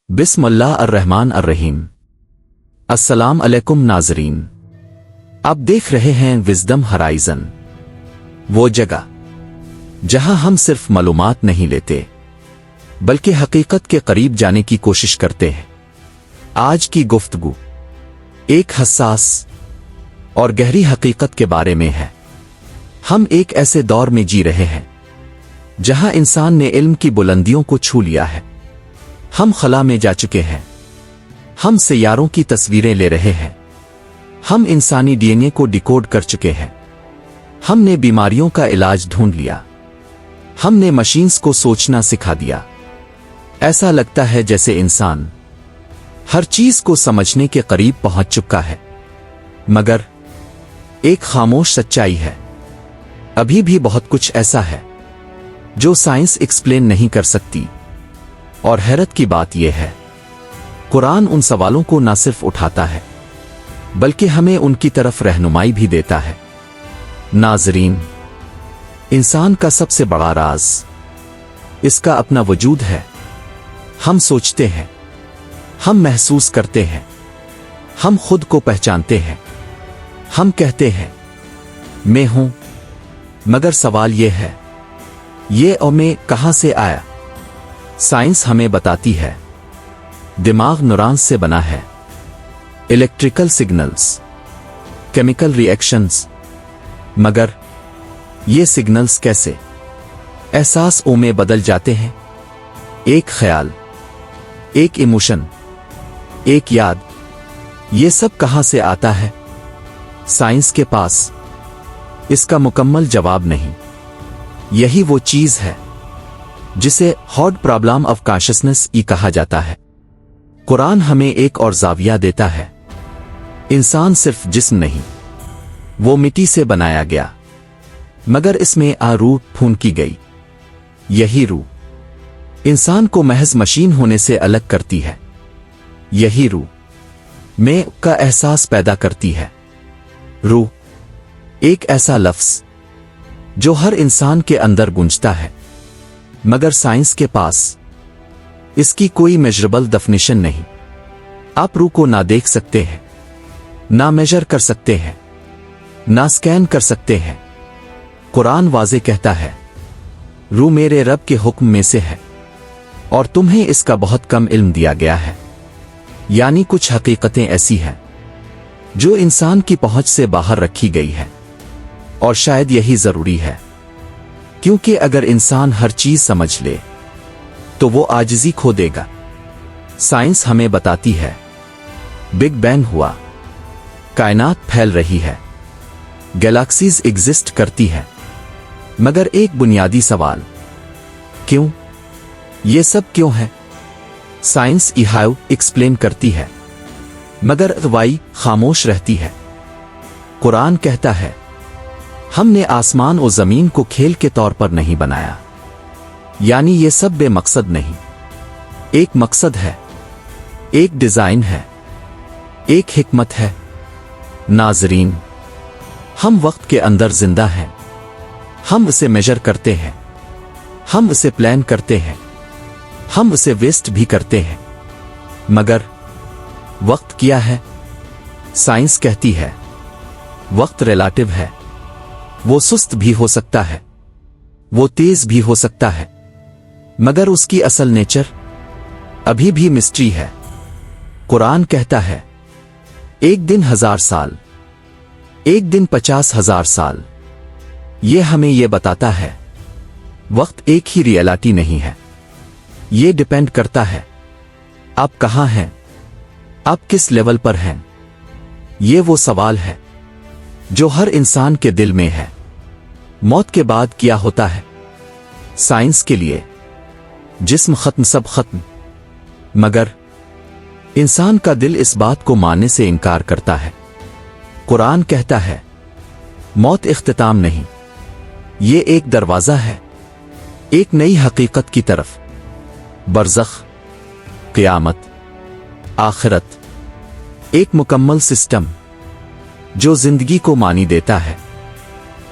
بسم اللہ الرحمن الرحیم۔ السلام علیکم ناظرین، آپ دیکھ رہے ہیں وزڈم ہرائزن، وہ جگہ جہاں ہم صرف معلومات نہیں لیتے بلکہ حقیقت کے قریب جانے کی کوشش کرتے ہیں۔ آج کی گفتگو ایک حساس اور گہری حقیقت کے بارے میں ہے۔ ہم ایک ایسے دور میں جی رہے ہیں جہاں انسان نے علم کی بلندیوں کو چھو لیا ہے۔ ہم خلا میں جا چکے ہیں، ہم سیاروں کی تصویریں لے رہے ہیں، ہم انسانی ڈی این اے کو ڈیکوڈ کر چکے ہیں، ہم نے بیماریوں کا علاج ڈھونڈ لیا، ہم نے مشینز کو سوچنا سکھا دیا۔ ایسا لگتا ہے جیسے انسان ہر چیز کو سمجھنے کے قریب پہنچ چکا ہے، مگر ایک خاموش سچائی ہے، ابھی بھی بہت کچھ ایسا ہے جو سائنس ایکسپلین نہیں کر سکتی۔ اور حیرت کی بات یہ ہے، قرآن ان سوالوں کو نہ صرف اٹھاتا ہے بلکہ ہمیں ان کی طرف رہنمائی بھی دیتا ہے۔ ناظرین، انسان کا سب سے بڑا راز اس کا اپنا وجود ہے۔ ہم سوچتے ہیں، ہم محسوس کرتے ہیں، ہم خود کو پہچانتے ہیں، ہم کہتے ہیں میں ہوں، مگر سوال یہ ہے، یہ اور میں کہاں سے آیا؟ سائنس ہمیں بتاتی ہے دماغ نیورونز سے بنا ہے، الیکٹریکل سگنلز، کیمیکل ری ایکشنز، مگر یہ سگنلز کیسے احساس میں بدل جاتے ہیں؟ ایک خیال، ایک ایموشن، ایک یاد، یہ سب کہاں سے آتا ہے؟ سائنس کے پاس اس کا مکمل جواب نہیں۔ یہی وہ چیز ہے جسے ہارڈ پرابلم آف کانشسنس کہا جاتا ہے۔ قرآن ہمیں ایک اور زاویہ دیتا ہے، انسان صرف جسم نہیں، وہ مٹی سے بنایا گیا، مگر اس میں روح پھونکی گئی۔ یہی روح انسان کو محض مشین ہونے سے الگ کرتی ہے، یہی روح میں کا احساس پیدا کرتی ہے۔ روح ایک ایسا لفظ جو ہر انسان کے اندر گونجتا ہے، مگر سائنس کے پاس اس کی کوئی میجربل ڈیفینیشن نہیں۔ آپ روح کو نہ دیکھ سکتے ہیں، نہ میجر کر سکتے ہیں، نہ سکین کر سکتے ہیں۔ قرآن واضح کہتا ہے، روح میرے رب کے حکم میں سے ہے اور تمہیں اس کا بہت کم علم دیا گیا ہے۔ یعنی کچھ حقیقتیں ایسی ہیں جو انسان کی پہنچ سے باہر رکھی گئی ہے، اور شاید یہی ضروری ہے، کیونکہ اگر انسان ہر چیز سمجھ لے تو وہ عاجزی کھو دے گا۔ سائنس ہمیں بتاتی ہے بگ بینگ ہوا، کائنات پھیل رہی ہے، گیلیکسیز ایگزسٹ کرتی ہے، مگر ایک بنیادی سوال، کیوں؟ یہ سب کیوں ہے؟ سائنس ہاؤ ایکسپلین کرتی ہے، مگر وائی خاموش رہتی ہے۔ قرآن کہتا ہے، ہم نے آسمان و زمین کو کھیل کے طور پر نہیں بنایا، یعنی یہ سب بے مقصد نہیں، ایک مقصد ہے، ایک ڈیزائن ہے، ایک حکمت ہے۔ ناظرین، ہم وقت کے اندر زندہ ہیں، ہم اسے میجر کرتے ہیں، ہم اسے پلان کرتے ہیں، ہم اسے ویسٹ بھی کرتے ہیں، مگر وقت کیا ہے؟ سائنس کہتی ہے وقت ریلیٹو ہے، وہ سست بھی ہو سکتا ہے، وہ تیز بھی ہو سکتا ہے، مگر اس کی اصل نیچر ابھی بھی مسٹری ہے۔ قرآن کہتا ہے، ایک دن 1000 سال، ایک دن 50,000 سال۔ یہ ہمیں یہ بتاتا ہے وقت ایک ہی ریئلٹی نہیں ہے، یہ ڈیپینڈ کرتا ہے آپ کہاں ہیں، آپ کس لیول پر ہیں۔ یہ وہ سوال ہے جو ہر انسان کے دل میں ہے، موت کے بعد کیا ہوتا ہے؟ سائنس کے لیے جسم ختم، سب ختم، مگر انسان کا دل اس بات کو ماننے سے انکار کرتا ہے۔ قرآن کہتا ہے، موت اختتام نہیں، یہ ایک دروازہ ہے ایک نئی حقیقت کی طرف، برزخ، قیامت، آخرت، ایک مکمل سسٹم جو زندگی کو معنی دیتا ہے۔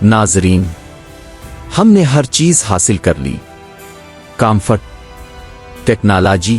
ناظرین، ہم نے ہر چیز حاصل کر لی، کمفرٹ، ٹیکنالوجی،